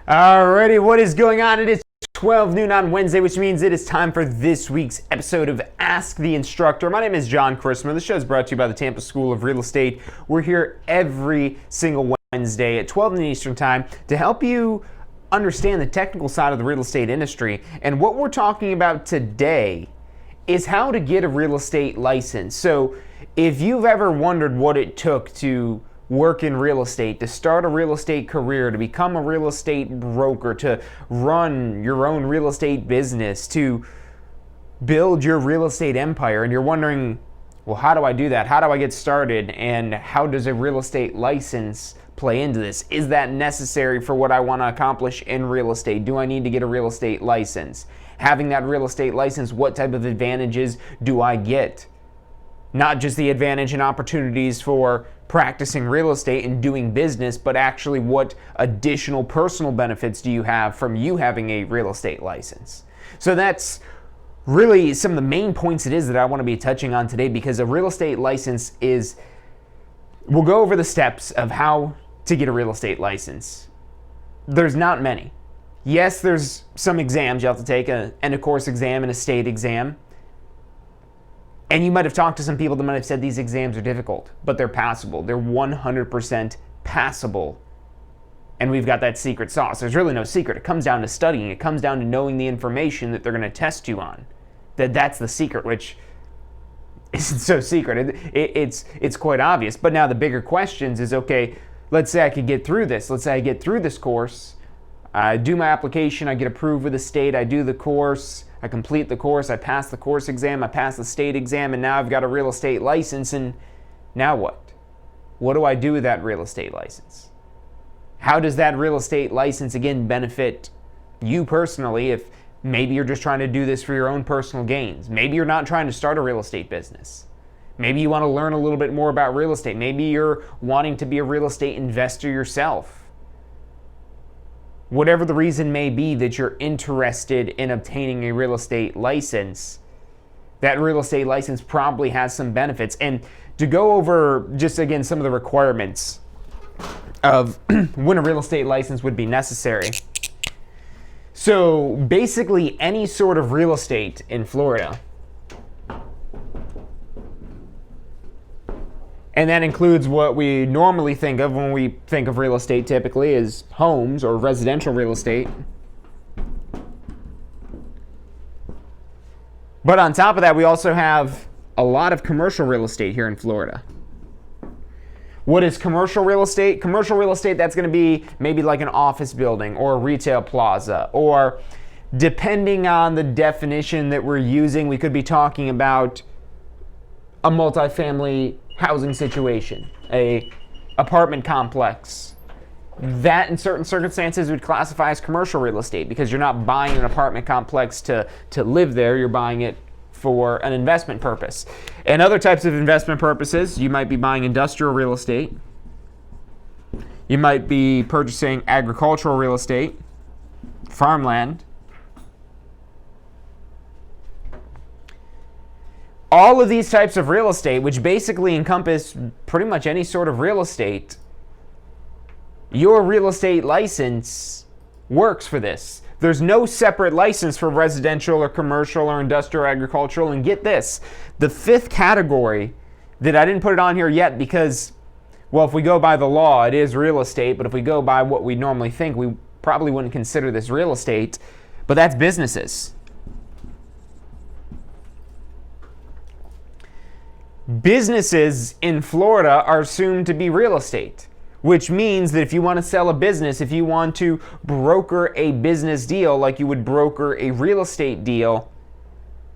Alrighty, what is going on? It is 12 noon on Wednesday, which means it is time for this week's episode of Ask the Instructor. My name is John Christmas. The show is brought to you by the Tampa School of Real Estate. We're here every single Wednesday at 12 noon Eastern Time to help you understand the technical side of the real estate industry. And what we're talking about today is how to get a real estate license. So if you've ever wondered what it took to work in real estate, to start a real estate career, to become a real estate broker, to run your own real estate business, to build your real estate empire, and you're wondering, well, how do I do that? How do I get started? And how does a real estate license play into this? Is that necessary for what I want to accomplish in real estate? Do I need to get a real estate license? Having that real estate license, what type of advantages do I get? Not just the advantage and opportunities for practicing real estate and doing business, but actually what additional personal benefits do you have from you having a real estate license? So that's really some of the main points it is that I want to be touching on today, because a real estate license is, we'll go over the steps of how to get a real estate license. There's not many. Yes, there's some exams you have to take, an end of course exam and a state exam. And you might have talked to some people that might have said these exams are difficult, but they're passable. They're 100% passable. And we've got that secret sauce. There's really no secret. It comes down to studying. It comes down to knowing the information that they're going to test you on. That's the secret, which isn't so secret. It's quite obvious. But now the bigger questions is, okay, let's say I could get through this. Let's say I get through this course. I do my application. I get approved with the state. I do the course. I complete the course, I pass the course exam, I pass the state exam, and now I've got a real estate license, and now what? What do I do with that real estate license? How does that real estate license, again, benefit you personally if maybe you're just trying to do this for your own personal gains? Maybe you're not trying to start a real estate business. Maybe you want to learn a little bit more about real estate. Maybe you're wanting to be a real estate investor yourself. Whatever the reason may be that you're interested in obtaining a real estate license, that real estate license probably has some benefits. And to go over just again some of the requirements of when a real estate license would be necessary. So basically any sort of real estate in Florida, and that includes what we normally think of when we think of real estate typically as homes or residential real estate. But on top of that, we also have a lot of commercial real estate here in Florida. What is commercial real estate? Commercial real estate, that's going to be maybe like an office building or a retail plaza, or depending on the definition that we're using, we could be talking about a multifamily housing situation, a apartment complex. That in certain circumstances would classify as commercial real estate, because you're not buying an apartment complex to live there, you're buying it for an investment purpose. And other types of investment purposes, you might be buying industrial real estate, you might be purchasing agricultural real estate, farmland. All of these types of real estate, which basically encompass pretty much any sort of real estate, your real estate license works for this. There's no separate license for residential or commercial or industrial or agricultural. And get this, the fifth category that I didn't put it on here yet because, well, if we go by the law, it is real estate, but if we go by what we normally think, we probably wouldn't consider this real estate, but that's businesses. Businesses in Florida are assumed to be real estate, which means that if you want to sell a business, if you want to broker a business deal like you would broker a real estate deal,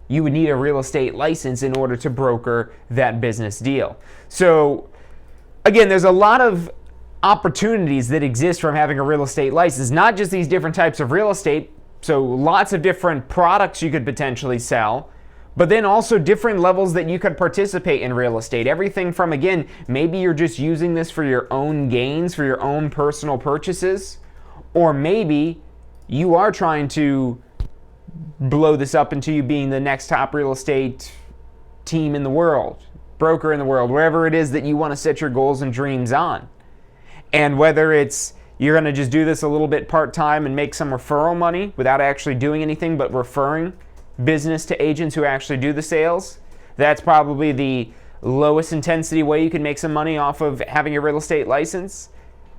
you would need a real estate license in order to broker that business deal. So again, there's a lot of opportunities that exist from having a real estate license, not just these different types of real estate, so lots of different products you could potentially sell, but then also different levels that you could participate in real estate. Everything from, again, maybe you're just using this for your own gains, for your own personal purchases, or maybe you are trying to blow this up into you being the next top real estate team in the world, broker in the world, wherever it is that you want to set your goals and dreams on. And whether it's, you're going to just do this a little bit part-time and make some referral money without actually doing anything but referring business to agents who actually do the sales. That's probably the lowest intensity way you can make some money off of having a real estate license.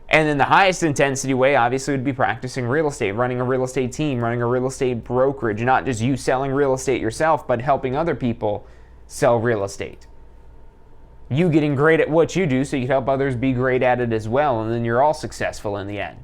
And then the highest intensity way obviously would be practicing real estate, running a real estate team, running a real estate brokerage, not just you selling real estate yourself, but helping other people sell real estate. You getting great at what you do so you can help others be great at it as well, and then you're all successful in the end.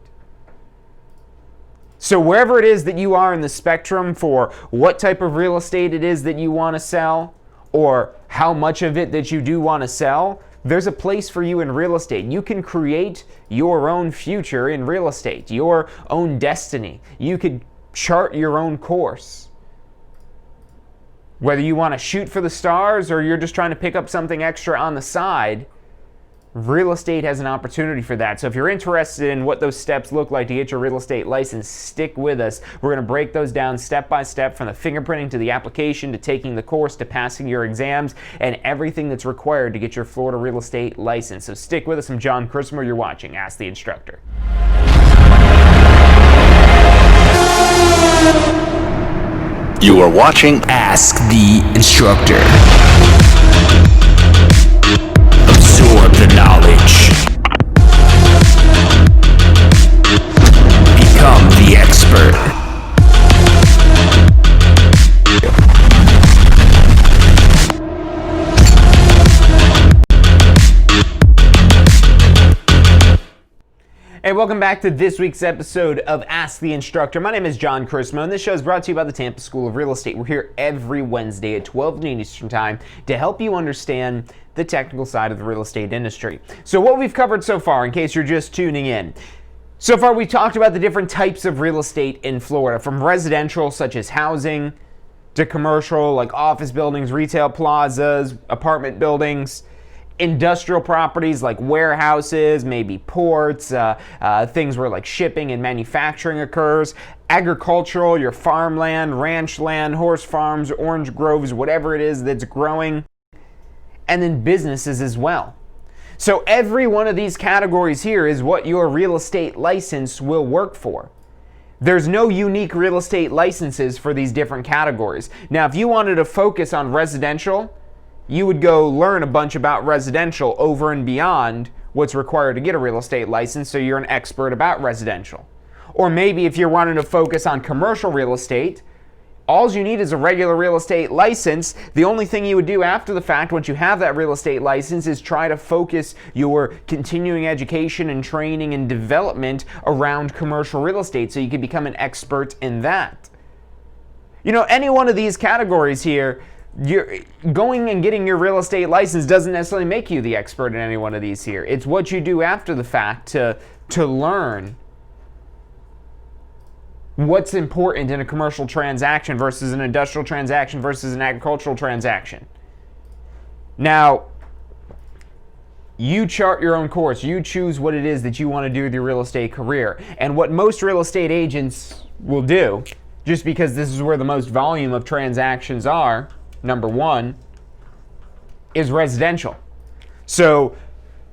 So wherever it is that you are in the spectrum for what type of real estate it is that you want to sell, or how much of it that you do want to sell, there's a place for you in real estate. You can create your own future in real estate, your own destiny. You could chart your own course. Whether you want to shoot for the stars or you're just trying to pick up something extra on the side, real estate has an opportunity for that. So if you're interested in what those steps look like to get your real estate license, stick with us. We're going to break those down step by step, from the fingerprinting to the application to taking the course to passing your exams and everything that's required to get your Florida real estate license. So stick with us. I'm John Christopher. You're watching Ask the Instructor. You are watching Ask the Instructor. Absorb the knowledge. Become the expert. Hey, welcome back to this week's episode of Ask the Instructor. My name is John Christopher, and this show is brought to you by the Tampa School of Real Estate. We're here every Wednesday at 12 noon Eastern Time to help you understand the technical side of the real estate industry. So what we've covered so far, in case you're just tuning in, so far we've talked about the different types of real estate in Florida, from residential, such as housing, to commercial, like office buildings, retail plazas, apartment buildings, industrial properties like warehouses, maybe ports, things where like shipping and manufacturing occurs, agricultural, your farmland, ranch land, horse farms, orange groves, whatever it is that's growing, and then businesses as well. So every one of these categories here is what your real estate license will work for. There's no unique real estate licenses for these different categories. Now, if you wanted to focus on residential, you would go learn a bunch about residential over and beyond what's required to get a real estate license, so you're an expert about residential. Or maybe if you're wanting to focus on commercial real estate, all you need is a regular real estate license. The only thing you would do after the fact, once you have that real estate license, is try to focus your continuing education and training and development around commercial real estate so you can become an expert in that. You know, any one of these categories here, you're going and getting your real estate license doesn't necessarily make you the expert in any one of these here. It's what you do after the fact to learn what's important in a commercial transaction versus an industrial transaction versus an agricultural transaction. Now, you chart your own course. You choose what it is that you want to do with your real estate career. And what most real estate agents will do, just because this is where the most volume of transactions are, number one, is residential. So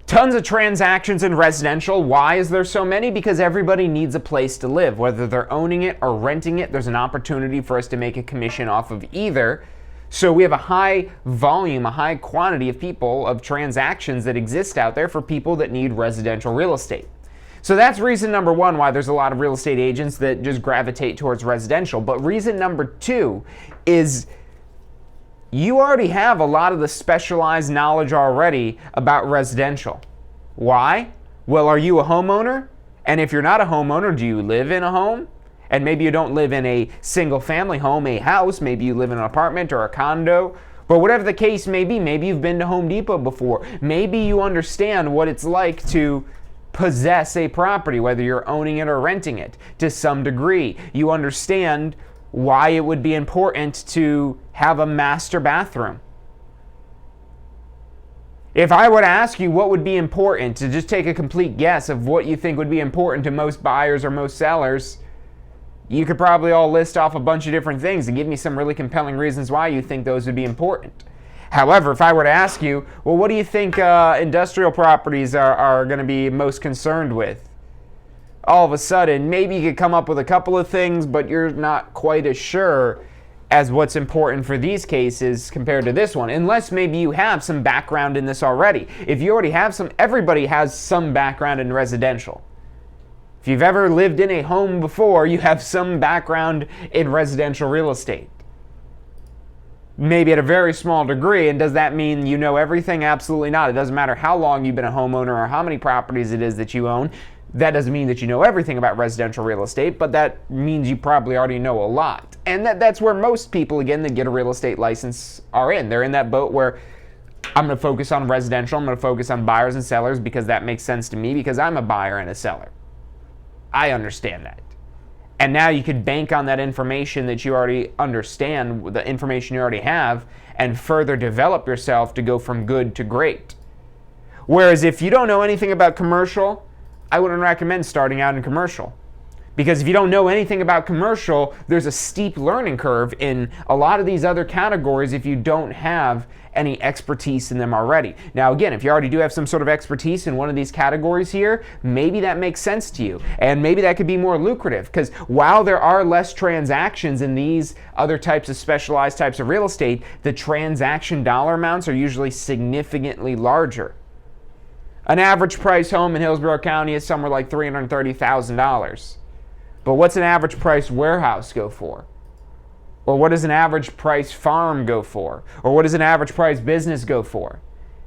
tons of transactions in residential. Why is there so many? Because everybody needs a place to live. Whether they're owning it or renting it, there's an opportunity for us to make a commission off of either. So we have a high volume, a high quantity of people, of transactions that exist out there for people that need residential real estate. So that's reason number one why there's a lot of real estate agents that just gravitate towards residential. But reason number two is you already have a lot of the specialized knowledge already about residential. Why? Well, are you a homeowner? And if you're not a homeowner, do you live in a home? And maybe you don't live in a single family home, a house, maybe you live in an apartment or a condo. But whatever the case may be, maybe you've been to Home Depot before. Maybe you understand what it's like to possess a property, whether you're owning it or renting it, to some degree. You understand why it would be important to have a master bathroom. If I were to ask you what would be important, to just take a complete guess of what you think would be important to most buyers or most sellers, you could probably all list off a bunch of different things and give me some really compelling reasons why you think those would be important. However, if I were to ask you, well, what do you think industrial properties are going to be most concerned with? all of a sudden, maybe you could come up with a couple of things, but you're not quite as sure as what's important for these cases compared to this one, unless maybe you have some background in this already. If you already have some, everybody has some background in residential. If you've ever lived in a home before, you have some background in residential real estate. Maybe at a very small degree, and does that mean you know everything? Absolutely not. It doesn't matter how long you've been a homeowner or how many properties it is that you own. That doesn't mean that you know everything about residential real estate, but that means you probably already know a lot. And that's where most people, again, that get a real estate license are in. They're in that boat where I'm going to focus on residential, I'm going to focus on buyers and sellers because that makes sense to me because I'm a buyer and a seller. I understand that. And now you could bank on that information that you already understand, the information you already have, and further develop yourself to go from good to great. Whereas if you don't know anything about commercial, I wouldn't recommend starting out in commercial. Because if you don't know anything about commercial, there's a steep learning curve in a lot of these other categories if you don't have any expertise in them already. Now again, if you already do have some sort of expertise in one of these categories here, maybe that makes sense to you. And maybe that could be more lucrative because while there are less transactions in these other types of specialized types of real estate, the transaction dollar amounts are usually significantly larger. An average price home in Hillsborough County is somewhere like $330,000. But what's an average price warehouse go for? Or what does an average price farm go for? Or what does an average price business go for?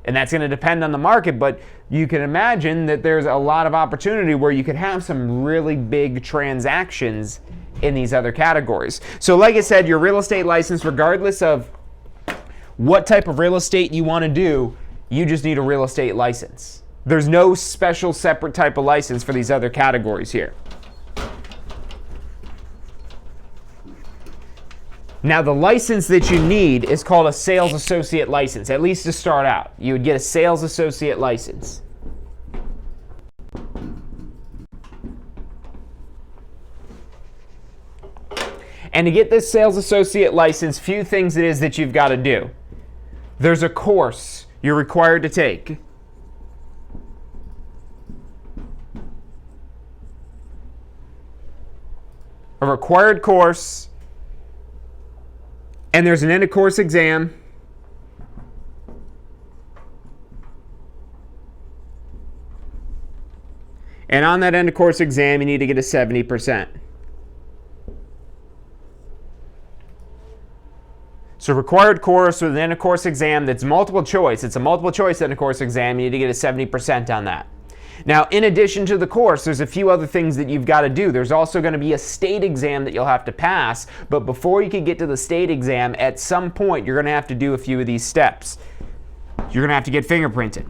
And that's going to depend on the market, but you can imagine that there's a lot of opportunity where you could have some really big transactions in these other categories. So like I said, your real estate license, regardless of what type of real estate you want to do, you just need a real estate license. There's no special separate type of license for these other categories here. Now the license that you need is called a sales associate license, at least to start out. You would get a sales associate license. And to get this sales associate license, few things it is that you've got to do. There's a course you're required to take. A required course. And there's an end-of-course exam. And on that end-of-course exam, you need to get a 70%. So required course with an end-of-course exam that's multiple choice. It's a multiple choice end-of-course exam. You need to get a 70% on that. Now, in addition to the course, there's a few other things that you've got to do. There's also going to be a state exam that you'll have to pass, but before you can get to the state exam, at some point, you're going to have to do a few of these steps. You're going to have to get fingerprinted.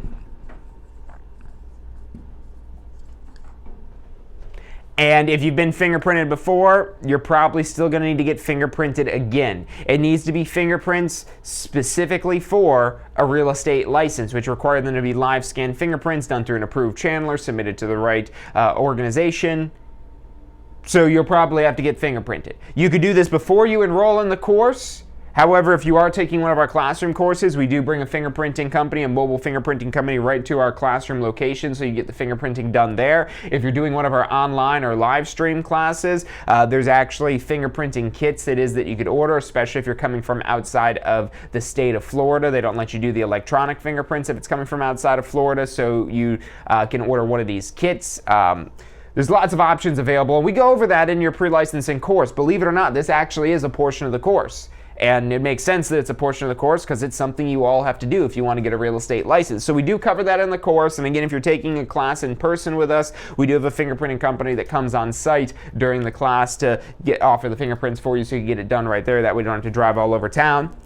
And if you've been fingerprinted before, you're probably still going to need to get fingerprinted again. It needs to be fingerprints specifically for a real estate license, which require them to be live scan fingerprints done through an approved channeler, submitted to the right organization. So you'll probably have to get fingerprinted. You could do this before you enroll in the course. However, if you are taking one of our classroom courses, we do bring a fingerprinting company, a mobile fingerprinting company, right to our classroom location, so you get the fingerprinting done there. If you're doing one of our online or live stream classes, there's actually fingerprinting kits that you could order, especially if you're coming from outside of the state of Florida. They don't let you do the electronic fingerprints if it's coming from outside of Florida, so you can order one of these kits. There's lots of options available, and we go over that in your pre-licensing course. Believe it or not, this actually is a portion of the course. And it makes sense that it's a portion of the course because it's something you all have to do if you want to get a real estate license. So we do cover that in the course. And again, if you're taking a class in person with us, we do have a fingerprinting company that comes on site during the class to offer the fingerprints for you so you can get it done right there. That way you don't have to drive all over town.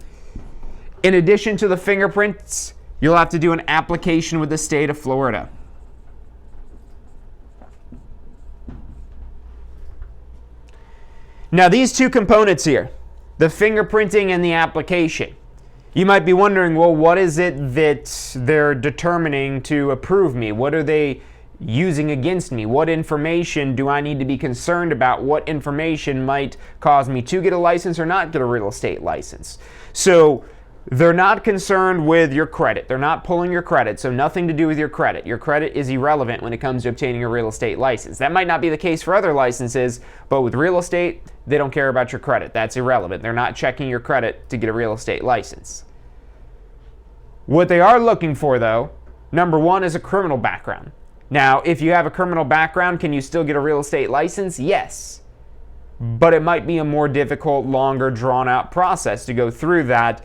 In addition to the fingerprints, you'll have to do an application with the state of Florida. Now these two components here, the fingerprinting and the application. You might be wondering, well, what is it that they're determining to approve me? What are they using against me? What information do I need to be concerned about? What information might cause me to get a license or not get a real estate license? So They're not concerned with your credit. They're not pulling your credit, so nothing to do with your credit. Your credit is irrelevant when it comes to obtaining a real estate license. That might not be the case for other licenses, but with real estate, they don't care about your credit. That's irrelevant. They're not checking your credit to get a real estate license. What they are looking for, though, number one, is a criminal background. Now, if you have a criminal background, can you still get a real estate license? Yes. But it might be a more difficult, longer, drawn-out process to go through that,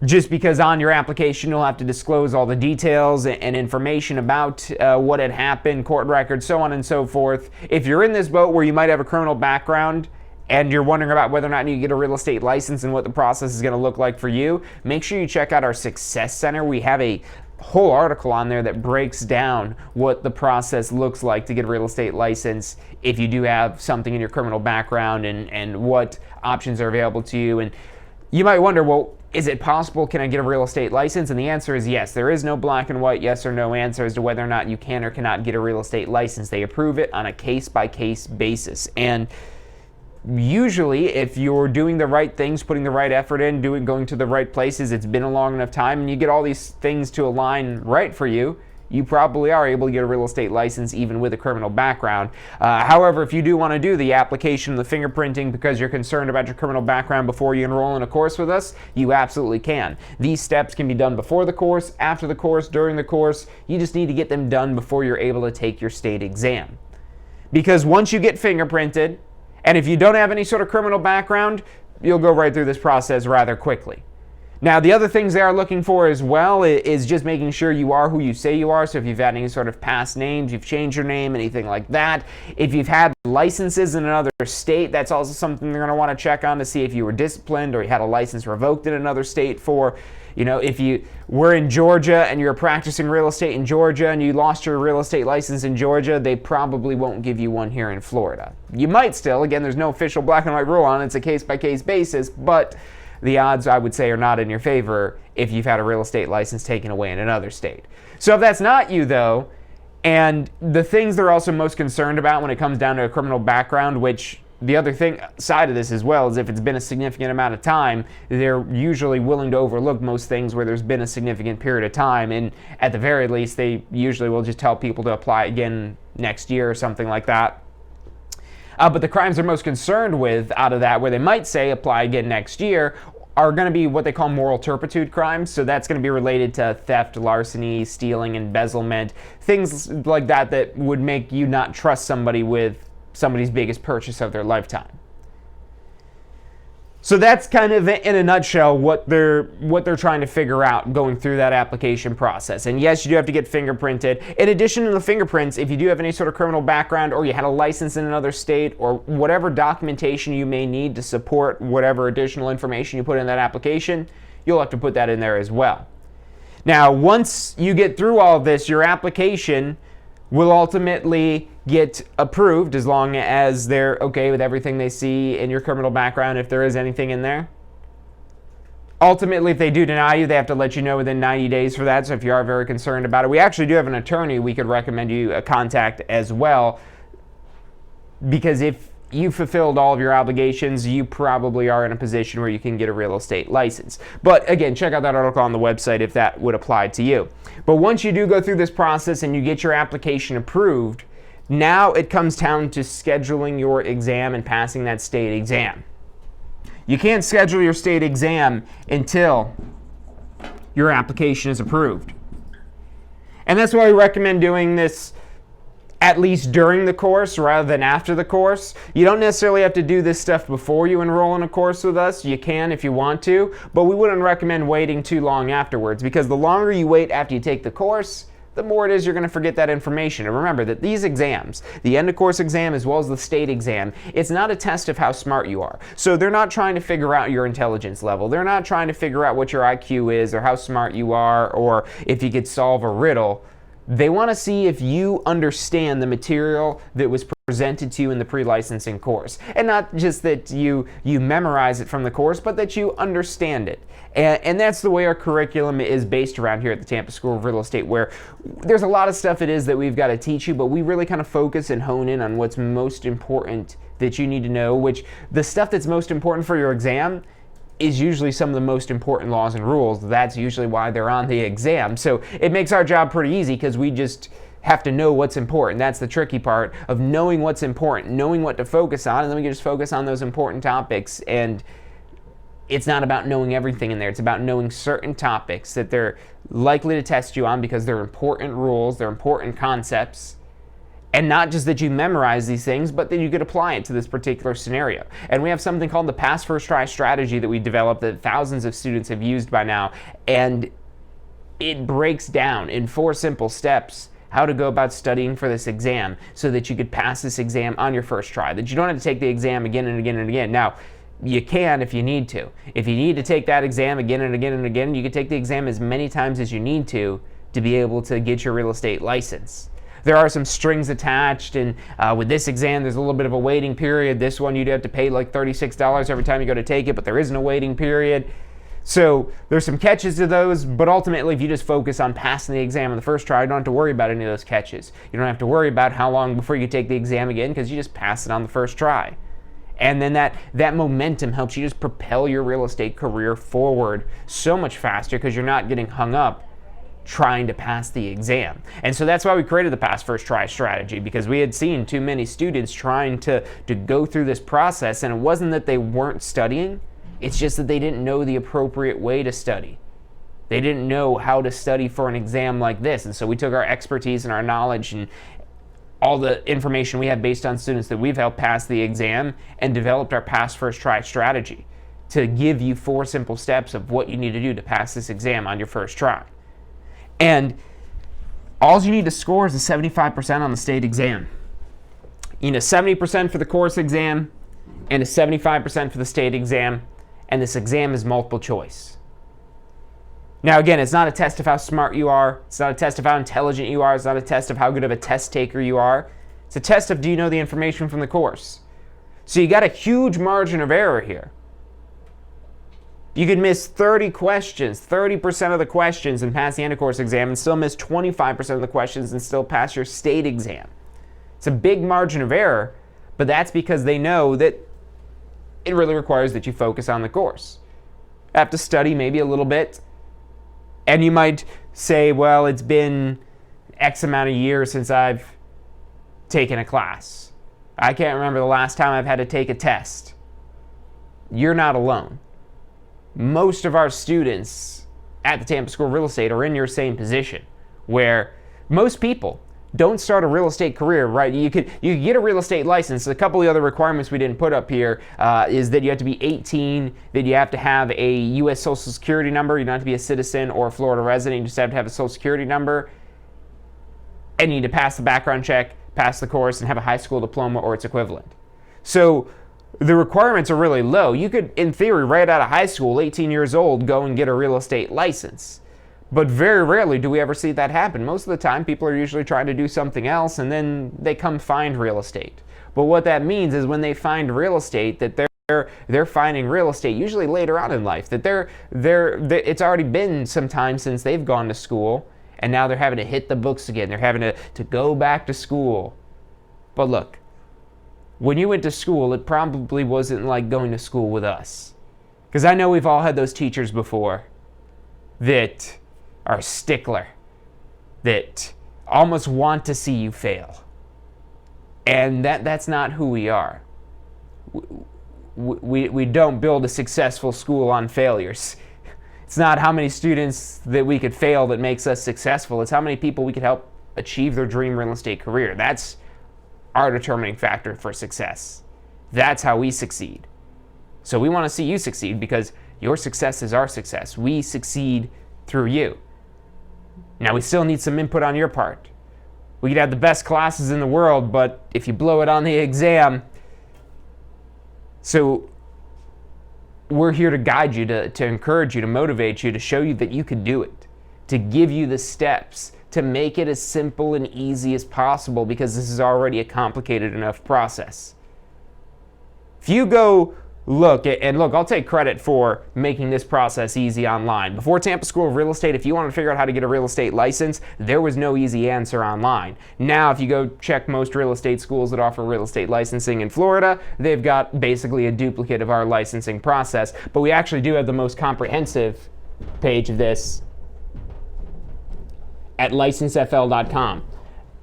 just because on your application you'll have to disclose all the details and information about what had happened, court records, so on and so forth. If you're in this boat where you might have a criminal background and you're wondering about whether or not you get a real estate license and what the process is going to look like for you, make sure you check out our Success Center. We have a whole article on there that breaks down what the process looks like to get a real estate license if you do have something in your criminal background, and what options are available to you. And you might wonder, well, is it possible? Can I get a real estate license? And the answer is yes. There is no black and white yes or no answer as to whether or not you can or cannot get a real estate license. They approve it on a case-by-case basis. And usually, if you're doing the right things, putting the right effort in, going to the right places, it's been a long enough time, and you get all these things to align right for you, you probably are able to get a real estate license even with a criminal background. However, if you do want to do the application, the fingerprinting, because you're concerned about your criminal background before you enroll in a course with us, you absolutely can. These steps can be done before the course, after the course, during the course. You just need to get them done before you're able to take your state exam. Because once you get fingerprinted, and if you don't have any sort of criminal background, you'll go right through this process rather quickly. Now, the other things they are looking for as well is just making sure you are who you say you are. So if you've had any sort of past names, you've changed your name, anything like that. If you've had licenses in another state, that's also something they're going to want to check on to see if you were disciplined or you had a license revoked in another state for. You know, if you were in Georgia and you're practicing real estate in Georgia and you lost your real estate license in Georgia, they probably won't give you one here in Florida. You might still. Again, there's no official black and white rule on it. It's a case-by-case basis, but the odds, I would say, are not in your favor if you've had a real estate license taken away in another state. So if that's not you, though, and the things they're also most concerned about when it comes down to a criminal background, which the other thing side of this as well is if it's been a significant amount of time, they're usually willing to overlook most things where there's been a significant period of time, and at the very least, they usually will just tell people to apply again next year or something like that. But the crimes they're most concerned with out of that, where they might say apply again next year, are going to be what they call moral turpitude crimes. So that's going to be related to theft, larceny, stealing, embezzlement, things like that that would make you not trust somebody with somebody's biggest purchase of their lifetime. So that's kind of, in a nutshell, what they're trying to figure out going through that application process. And yes, you do have to get fingerprinted. In addition to the fingerprints, if you do have any sort of criminal background or you had a license in another state or whatever documentation you may need to support whatever additional information you put in that application, you'll have to put that in there as well. Now, once you get through all of this, your application will ultimately get approved as long as they're okay with everything they see in your criminal background, if there is anything in there. Ultimately, if they do deny you, they have to let you know within 90 days for that. So if you are very concerned about it, we actually do have an attorney we could recommend you contact as well, because if you fulfilled all of your obligations, you probably are in a position where you can get a real estate license. But again, check out that article on the website if that would apply to you. But once you do go through this process and you get your application approved, now it comes down to scheduling your exam and passing that state exam. You can't schedule your state exam until your application is approved. And that's why we recommend doing this at least during the course rather than after the course. You don't necessarily have to do this stuff before you enroll in a course with us. You can if you want to, but we wouldn't recommend waiting too long afterwards, because the longer you wait after you take the course, the more it is you're going to forget that information. And remember that these exams, the end of course exam as well as the state exam, it's not a test of how smart you are. So they're not trying to figure out your intelligence level. They're not trying to figure out what your IQ is or how smart you are or if you could solve a riddle. They want to see if you understand the material that was presented to you in the pre-licensing course. And not just that you memorize it from the course, but that you understand it. And that's the way our curriculum is based around here at the Tampa School of Real Estate, where there's a lot of stuff it is that we've got to teach you, but we really kind of focus and hone in on what's most important that you need to know, which the stuff that's most important for your exam is usually some of the most important laws and rules. That's usually why they're on the exam. So it makes our job pretty easy because we just have to know what's important. That's the tricky part of knowing what's important, knowing what to focus on, and then we can just focus on those important topics. And it's not about knowing everything in there. It's about knowing certain topics that they're likely to test you on because they're important rules, they're important concepts. And not just that you memorize these things, but that you could apply it to this particular scenario. And we have something called the Pass First Try strategy that we developed that thousands of students have used by now. And it breaks down in 4 simple steps how to go about studying for this exam so that you could pass this exam on your first try, that you don't have to take the exam again and again and again. Now, you can if you need to. If you need to take that exam again and again and again, you can take the exam as many times as you need to be able to get your real estate license. There are some strings attached, and with this exam, there's a little bit of a waiting period. This one, you'd have to pay like $36 every time you go to take it, but there isn't a waiting period. So there's some catches to those, but ultimately, if you just focus on passing the exam on the first try, you don't have to worry about any of those catches. You don't have to worry about how long before you take the exam again, because you just pass it on the first try. And then that momentum helps you just propel your real estate career forward so much faster because you're not getting hung up trying to pass the exam. And so that's why we created the Pass First Try strategy, because we had seen too many students trying to go through this process, and it wasn't that they weren't studying, it's just that they didn't know the appropriate way to study. They didn't know how to study for an exam like this. And so we took our expertise and our knowledge and all the information we have based on students that we've helped pass the exam and developed our Pass First Try strategy to give you 4 simple steps of what you need to do to pass this exam on your first try. And all you need to score is a 75% on the state exam. You need a 70% for the course exam and a 75% for the state exam, and this exam is multiple choice. Now again, it's not a test of how smart you are, it's not a test of how intelligent you are, it's not a test of how good of a test taker you are. It's a test of do you know the information from the course. So you got a huge margin of error here. You could miss 30 questions, 30% of the questions and pass the end of course exam, and still miss 25% of the questions and still pass your state exam. It's a big margin of error, but that's because they know that it really requires that you focus on the course. You have to study maybe a little bit, and you might say, well, it's been X amount of years since I've taken a class. I can't remember the last time I've had to take a test. You're not alone. Most of our students at the Tampa School of Real Estate are in your same position, where most people don't start a real estate career, right? You could get a real estate license. A couple of the other requirements we didn't put up here is that you have to be 18, that you have to have a U.S. Social Security number. You don't have to be a citizen or a Florida resident. You just have to have a Social Security number. And you need to pass the background check, pass the course, and have a high school diploma or its equivalent. So the requirements are really low. You could, in theory, right out of high school, 18 years old, go and get a real estate license. But very rarely do we ever see that happen. Most of the time, people are usually trying to do something else, and then they come find real estate. But what that means is when they find real estate, that they're finding real estate usually later on in life. That it's already been some time since they've gone to school, and now they're having to hit the books again. They're having to go back to school. But look, when you went to school, it probably wasn't like going to school with us. Because I know we've all had those teachers before that are a stickler, that almost want to see you fail. And that's not who we are. We don't build a successful school on failures. It's not how many students that we could fail that makes us successful. It's how many people we could help achieve their dream real estate career. That's our determining factor for success. That's how we succeed. So we want to see you succeed because your success is our success. We succeed through you. Now we still need some input on your part. We could have the best classes in the world, but if you blow it on the exam, so we're here to guide you, to encourage you, to motivate you, to show you that you can do it, to give you the steps, to make it as simple and easy as possible, because this is already a complicated enough process. If you go look, I'll take credit for making this process easy online. Before Tampa School of Real Estate, if you wanted to figure out how to get a real estate license, there was no easy answer online. Now, if you go check most real estate schools that offer real estate licensing in Florida, they've got basically a duplicate of our licensing process. But we actually do have the most comprehensive page of this at licensefl.com.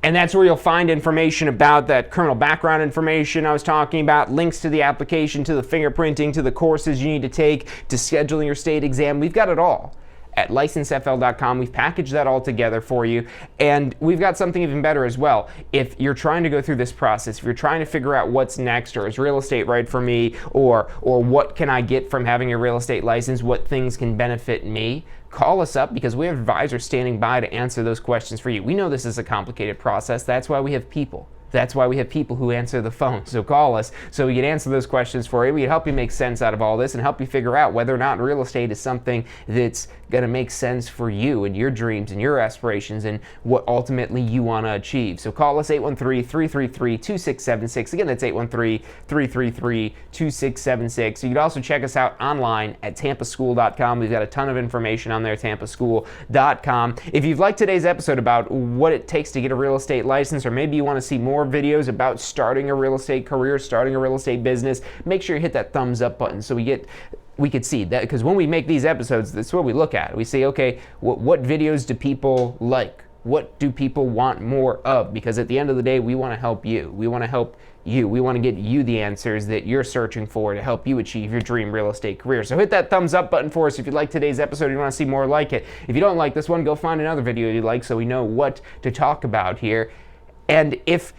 And that's where you'll find information about that criminal background information I was talking about, links to the application, to the fingerprinting, to the courses you need to take, to scheduling your state exam. We've got it all at licensefl.com. We've packaged that all together for you. And we've got something even better as well. If you're trying to go through this process, if you're trying to figure out what's next, or is real estate right for me, or what can I get from having a real estate license, what things can benefit me, call us up, because we have advisors standing by to answer those questions for you. We know this is a complicated process. That's why we have people. That's why we have people who answer the phone. So call us so we can answer those questions for you. We can help you make sense out of all this and help you figure out whether or not real estate is something that's going to make sense for you and your dreams and your aspirations and what ultimately you want to achieve. So call us 813-333-2676. Again, that's 813-333-2676. You can also check us out online at tampaschool.com. We've got a ton of information on there, tampaschool.com. If you've liked today's episode about what it takes to get a real estate license, or maybe you want to see more videos about starting a real estate career, starting a real estate business, make sure you hit that thumbs up button so we could see that, because when we make these episodes, that's what we look at. We say, okay, what videos do people like? What do people want more of? Because at the end of the day, we want to help you. We want to help you. We want to get you the answers that you're searching for to help you achieve your dream real estate career. So hit that thumbs up button for us if you like today's episode and you want to see more like it. If you don't like this one, go find another video you like so we know what to talk about here. And if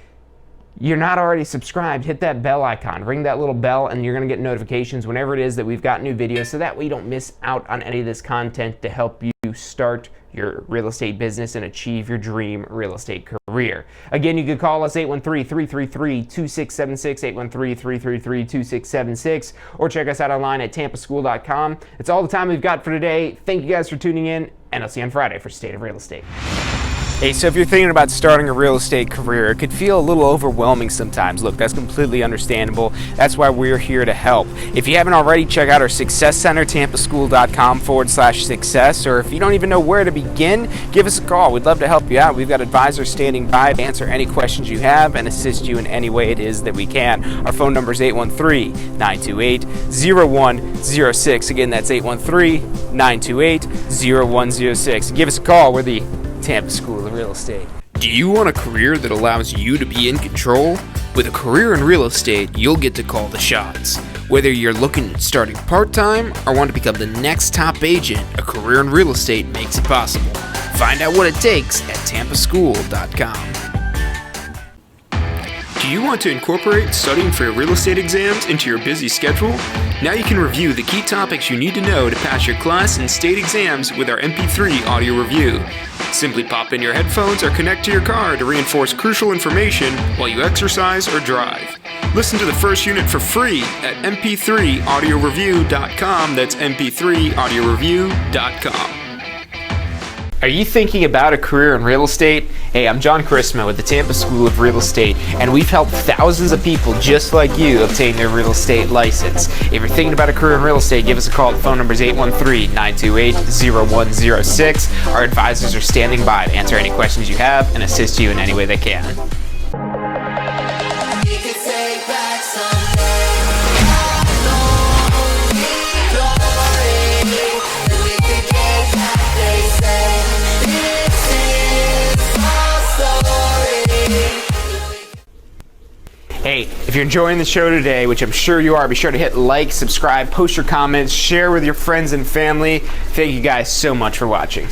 you're not already subscribed, hit that bell icon, ring that little bell, and you're going to get notifications whenever it is that we've got new videos, so that way you don't miss out on any of this content to help you start your real estate business and achieve your dream real estate career. Again, you can call us 813-333-2676, 813-333-2676, or check us out online at tampaschool.com. That's all the time we've got for today. Thank you guys for tuning in, and I'll see you on Friday for State of Real Estate. Hey, so if you're thinking about starting a real estate career, it could feel a little overwhelming sometimes. Look, that's completely understandable. That's why we're here to help. If you haven't already, check out our Success Center, tampaschool.com/success, or if you don't even know where to begin, give us a call. We'd love to help you out. We've got advisors standing by to answer any questions you have and assist you in any way it is that we can. Our phone number is 813-928-0106. Again, that's 813-928-0106. Give us a call. We're the Tampa School of Real Estate. Do you want a career that allows you to be in control? With a career in real estate, you'll get to call the shots. Whether you're looking at starting part-time or want to become the next top agent, a career in real estate makes it possible. Find out what it takes at tampaschool.com. Do you want to incorporate studying for your real estate exams into your busy schedule? Now you can review the key topics you need to know to pass your class and state exams with our MP3 audio review. Simply pop in your headphones or connect to your car to reinforce crucial information while you exercise or drive. Listen to the first unit for free at mp3audioreview.com. That's mp3audioreview.com. Are you thinking about a career in real estate? Hey, I'm John Chrisma with the Tampa School of Real Estate, and we've helped thousands of people just like you obtain their real estate license. If you're thinking about a career in real estate, give us a call. The phone number is 813-928-0106. Our advisors are standing by to answer any questions you have and assist you in any way they can. Hey, if you're enjoying the show today, which I'm sure you are, be sure to hit like, subscribe, post your comments, share with your friends and family. Thank you guys so much for watching.